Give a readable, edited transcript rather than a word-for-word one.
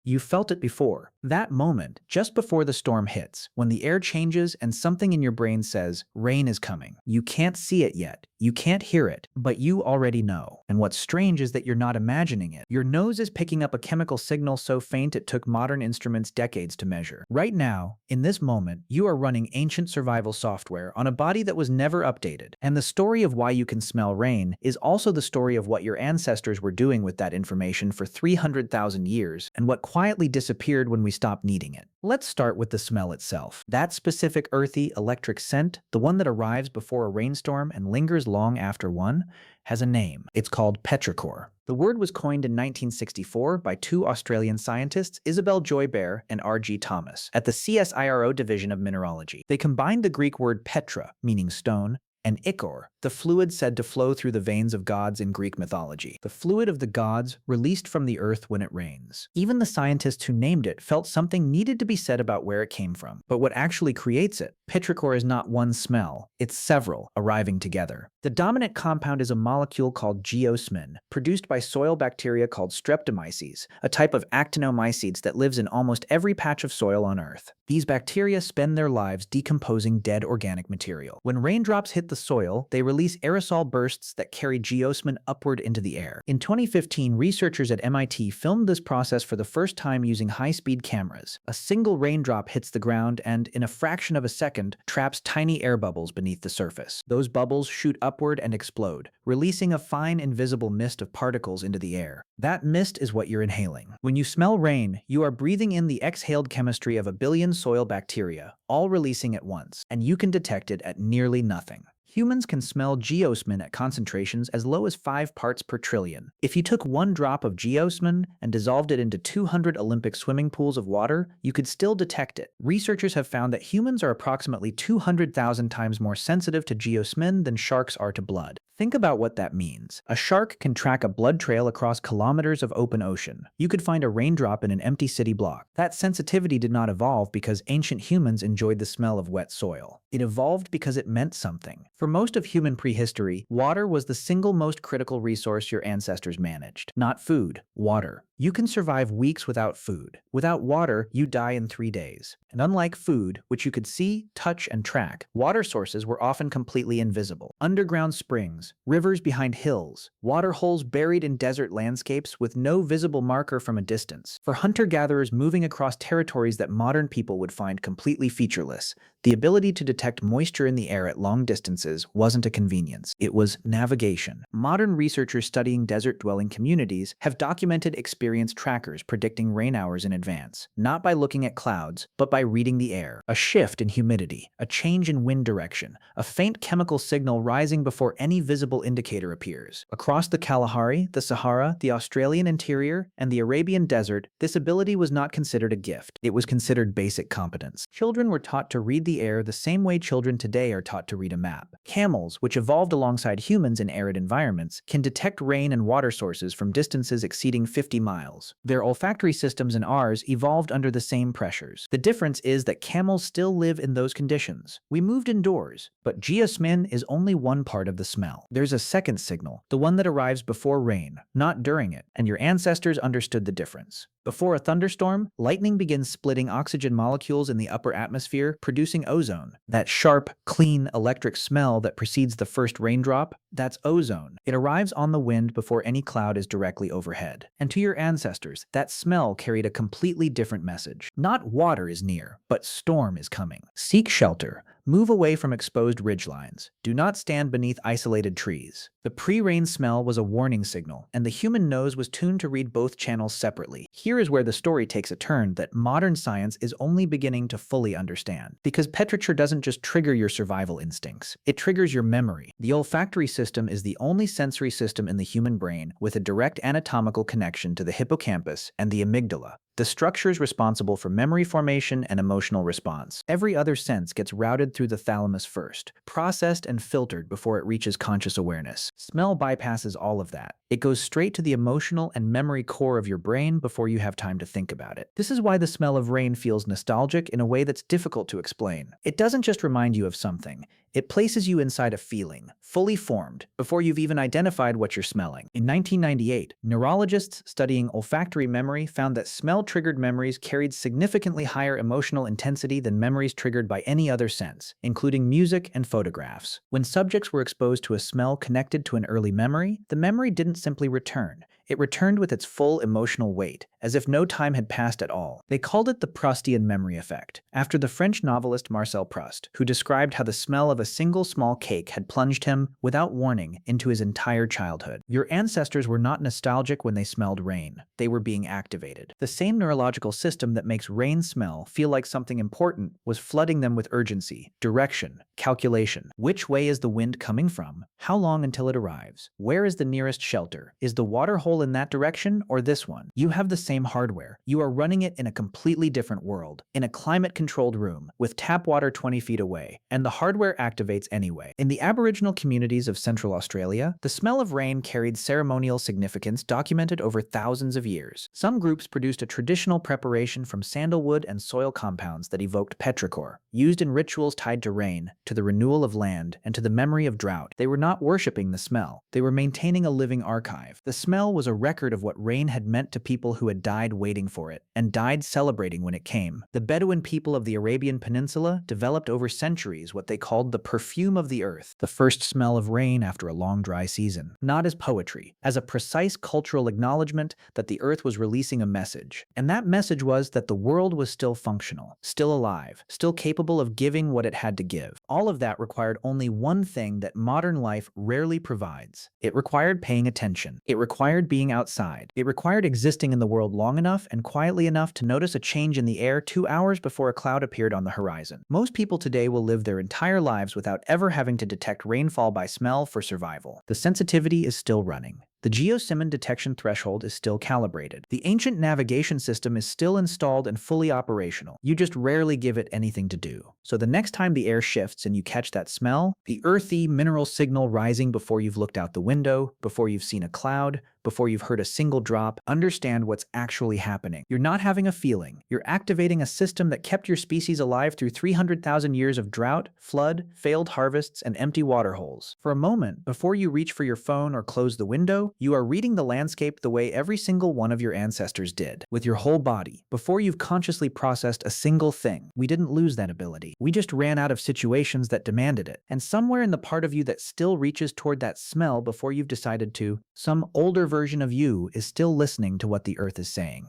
You felt it before. That moment, just before the storm hits, when the air changes and something in your brain says, rain is coming. You can't see it yet. You can't hear it, but you already know. And what's strange is that you're not imagining it. Your nose is picking up a chemical signal so faint it took modern instruments decades to measure. Right now, in this moment, you are running ancient survival software on a body that was never updated. And the story of why you can smell rain is also the story of what your ancestors were doing with that information for 300,000 years and what quietly disappeared when we stopped needing it. Let's start with the smell itself. That specific earthy, electric scent, the one that arrives before a rainstorm and lingers long after one, has a name. It's called petrichor. The word was coined in 1964 by two Australian scientists, Isabelle Joybert and R.G. Thomas, at the CSIRO Division of Mineralogy. They combined the Greek word petra, meaning stone, and ichor, the fluid said to flow through the veins of gods in Greek mythology, the fluid of the gods released from the earth when it rains. Even the scientists who named it felt something needed to be said about where it came from. But what actually creates it? Petrichor is not one smell, it's several arriving together. The dominant compound is a molecule called geosmin, produced by soil bacteria called streptomyces, a type of actinomycetes that lives in almost every patch of soil on Earth. These bacteria spend their lives decomposing dead organic material. When raindrops hit the soil, they release aerosol bursts that carry geosmin upward into the air. In 2015, researchers at MIT filmed this process for the first time using high-speed cameras. A single raindrop hits the ground and, in a fraction of a second, traps tiny air bubbles beneath the surface. Those bubbles shoot upward and explode, releasing a fine, invisible mist of particles into the air. That mist is what you're inhaling. When you smell rain, you are breathing in the exhaled chemistry of a billion soil bacteria, all releasing at once, and you can detect it at nearly nothing. Humans can smell geosmin at concentrations as low as 5 parts per trillion. If you took 1 drop of geosmin and dissolved it into 200 Olympic swimming pools of water, you could still detect it. Researchers have found that humans are approximately 200,000 times more sensitive to geosmin than sharks are to blood. Think about what that means. A shark can track a blood trail across kilometers of open ocean. You could find a raindrop in an empty city block. That sensitivity did not evolve because ancient humans enjoyed the smell of wet soil. It evolved because it meant something. For most of human prehistory, water was the single most critical resource your ancestors managed. Not food, water. You can survive weeks without food. Without water, you die in 3 days. And unlike food, which you could see, touch, and track, water sources were often completely invisible. Underground springs, rivers behind hills, water holes buried in desert landscapes with no visible marker from a distance. For hunter-gatherers moving across territories that modern people would find completely featureless, the ability to detect moisture in the air at long distances wasn't a convenience. It was navigation. Modern researchers studying desert-dwelling communities have documented experienced trackers predicting rain hours in advance, not by looking at clouds, but by reading the air. A shift in humidity, a change in wind direction, a faint chemical signal rising before any visible indicator appears. Across the Kalahari, the Sahara, the Australian interior, and the Arabian desert, this ability was not considered a gift. It was considered basic competence. Children were taught to read the air the same way children today are taught to read a map. Camels, which evolved alongside humans in arid environments, can detect rain and water sources from distances exceeding 50 miles. Their olfactory systems and ours evolved under the same pressures. The difference is that camels still live in those conditions. We moved indoors, but geosmin is only one part of the smell. There's a second signal, the one that arrives before rain, not during it, and your ancestors understood the difference. Before a thunderstorm, lightning begins splitting oxygen molecules in the upper atmosphere, producing ozone. That sharp, clean, electric smell that precedes the first raindrop, that's ozone. It arrives on the wind before any cloud is directly overhead. And to your ancestors, that smell carried a completely different message. Not water is near, but storm is coming. Seek shelter. Move away from exposed ridgelines. Do not stand beneath isolated trees. The pre-rain smell was a warning signal, and the human nose was tuned to read both channels separately. Here is where the story takes a turn that modern science is only beginning to fully understand. Because petrichor doesn't just trigger your survival instincts, it triggers your memory. The olfactory system is the only sensory system in the human brain with a direct anatomical connection to the hippocampus and the amygdala, the structures responsible for memory formation and emotional response. Every other sense gets routed through the thalamus first, processed and filtered before it reaches conscious awareness. Smell bypasses all of that. It goes straight to the emotional and memory core of your brain before you have time to think about it. This is why the smell of rain feels nostalgic in a way that's difficult to explain. It doesn't just remind you of something, it places you inside a feeling, fully formed, before you've even identified what you're smelling. In 1998, neurologists studying olfactory memory found that smell-triggered memories carried significantly higher emotional intensity than memories triggered by any other sense, including music and photographs. When subjects were exposed to a smell connected to an early memory, the memory didn't simply return. It returned with its full emotional weight, as if no time had passed at all. They called it the Proustian memory effect, after the French novelist Marcel Proust, who described how the smell of a single small cake had plunged him, without warning, into his entire childhood. Your ancestors were not nostalgic when they smelled rain. They were being activated. The same neurological system that makes rain smell feel like something important was flooding them with urgency, direction, calculation. Which way is the wind coming from? How long until it arrives? Where is the nearest shelter? Is the water hole in that direction or this one? You have the same hardware. You are running it in a completely different world, in a climate-controlled room, with tap water 20 feet away, and the hardware activates anyway. In the Aboriginal communities of Central Australia, the smell of rain carried ceremonial significance documented over thousands of years. Some groups produced a traditional preparation from sandalwood and soil compounds that evoked petrichor, used in rituals tied to rain, to the renewal of land, and to the memory of drought. They were not worshipping the smell. They were maintaining a living archive. The smell was a record of what rain had meant to people who had died waiting for it, and died celebrating when it came. The Bedouin people of the Arabian Peninsula developed over centuries what they called the perfume of the earth, the first smell of rain after a long dry season. Not as poetry, as a precise cultural acknowledgement that the earth was releasing a message. And that message was that the world was still functional, still alive, still capable of giving what it had to give. All of that required only one thing that modern life rarely provides. It required paying attention. It required being outside. It required existing in the world long enough and quietly enough to notice a change in the air 2 hours before a cloud appeared on the horizon. Most people today will live their entire lives without ever having to detect rainfall by smell for survival. The sensitivity is still running. The Geosmin detection threshold is still calibrated. The ancient navigation system is still installed and fully operational. You just rarely give it anything to do. So the next time the air shifts and you catch that smell, the earthy mineral signal rising before you've looked out the window, before you've seen a cloud, before you've heard a single drop, understand what's actually happening. You're not having a feeling. You're activating a system that kept your species alive through 300,000 years of drought, flood, failed harvests, and empty water holes. For a moment, before you reach for your phone or close the window, you are reading the landscape the way every single one of your ancestors did, with your whole body, before you've consciously processed a single thing. We didn't lose that ability. We just ran out of situations that demanded it. And somewhere in the part of you that still reaches toward that smell before you've decided to, some older version of you is still listening to what the earth is saying.